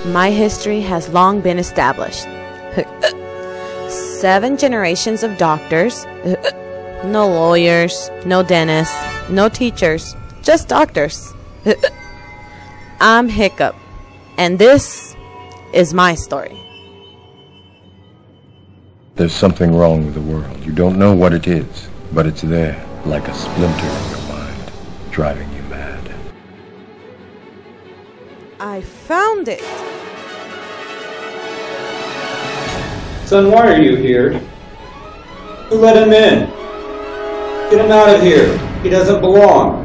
My history has long been established. 7 generations of doctors. No lawyers, no dentists, no teachers, just doctors. I'm Hiccup, and this is my story. There's something wrong with the world. You don't know what it is, but it's there, like a splinter in your mind, driving you mad. I found it. Son, why are you here? Who let him in? Get him out of here. He doesn't belong.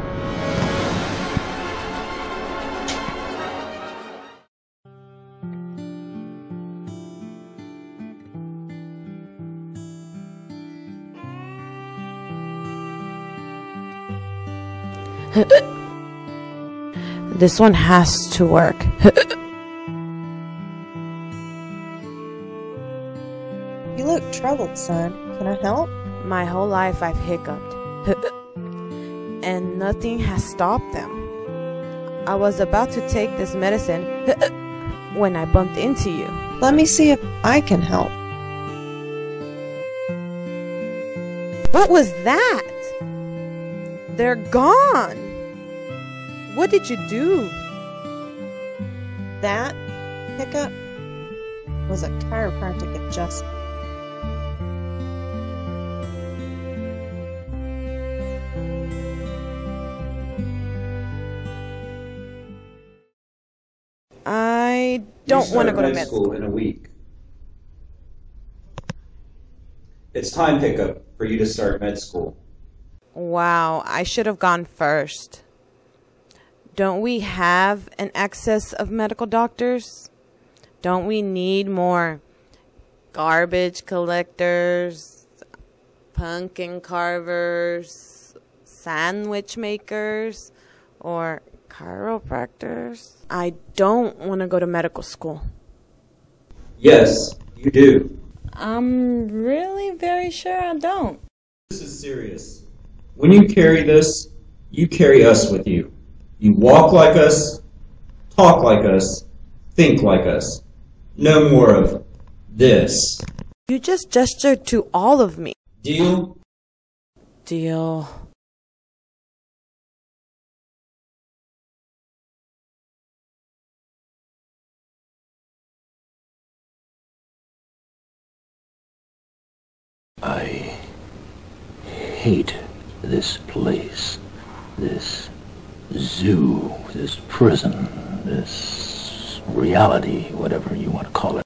This one has to work. You look troubled, son. Can I help? My whole life I've hiccuped. And nothing has stopped them. I was about to take this medicine when I bumped into you. Let me see if I can help. What was that? They're gone. What did you do? That, Hiccup, was a chiropractic adjustment. I don't want to go to med school in a week. It's time, Hiccup, for you to start med school. Wow, I should have gone first. Don't we have an excess of medical doctors? Don't we need more garbage collectors, pumpkin carvers, sandwich makers, or chiropractors? I don't want to go to medical school. Yes, you do. I'm really very sure I don't. This is serious. When you carry this, you carry us with you. You walk like us, talk like us, think like us. No more of this. You just gestured to all of me. Deal? Deal. I hate this place, this zoo, this prison, this reality, whatever you want to call it.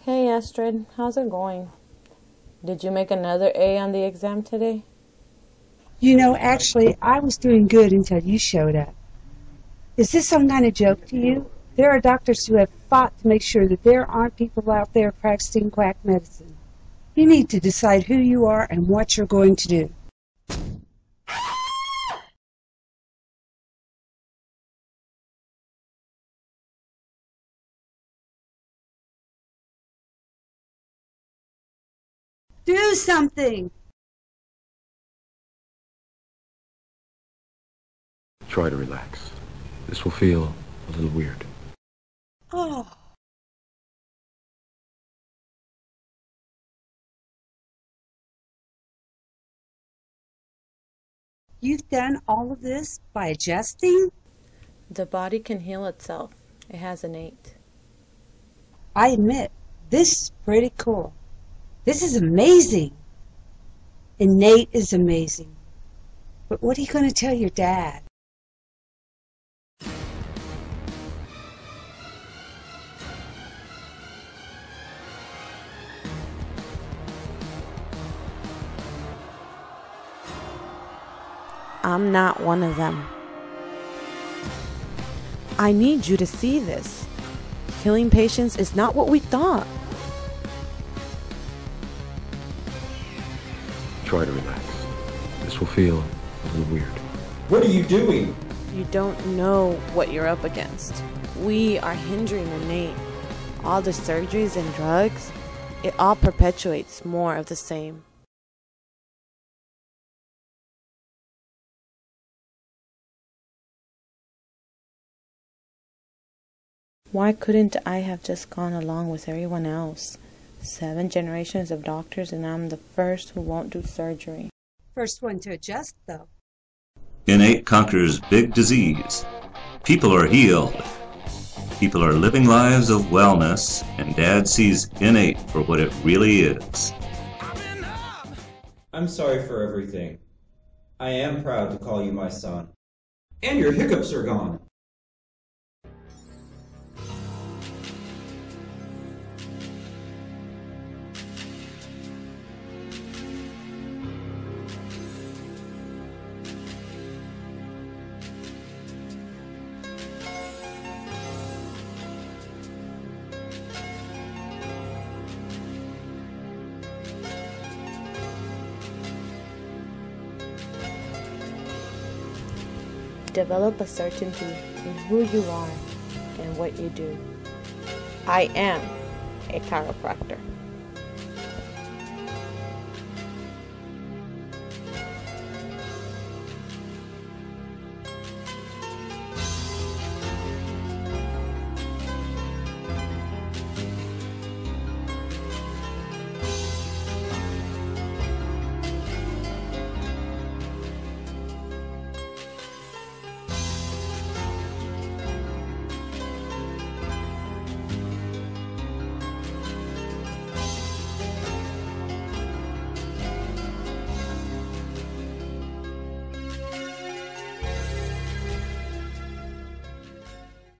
Hey Astrid, how's it going? Did you make another A on the exam today? You know, actually, I was doing good until you showed up. Is this some kind of joke to you? There are doctors who have fought to make sure that there aren't people out there practicing quack medicine. You need to decide who you are and what you're going to do. Do something! Try to relax. This will feel a little weird. Oh. You've done all of this by adjusting? The body can heal itself. It has innate. I admit, this is pretty cool. This is amazing. Innate is amazing. But what are you going to tell your dad? I'm not one of them. I need you to see this. Killing patients is not what we thought. Try to relax. This will feel a little weird. What are you doing? You don't know what you're up against. We are hindering innate. All the surgeries and drugs, it all perpetuates more of the same. Why couldn't I have just gone along with everyone else? 7 generations of doctors and I'm the first who won't do surgery. First one to adjust, though. Innate conquers big disease. People are healed. People are living lives of wellness, and Dad sees innate for what it really is. I'm sorry for everything. I am proud to call you my son. And your hiccups are gone. Develop a certainty in who you are and what you do. I am a chiropractor.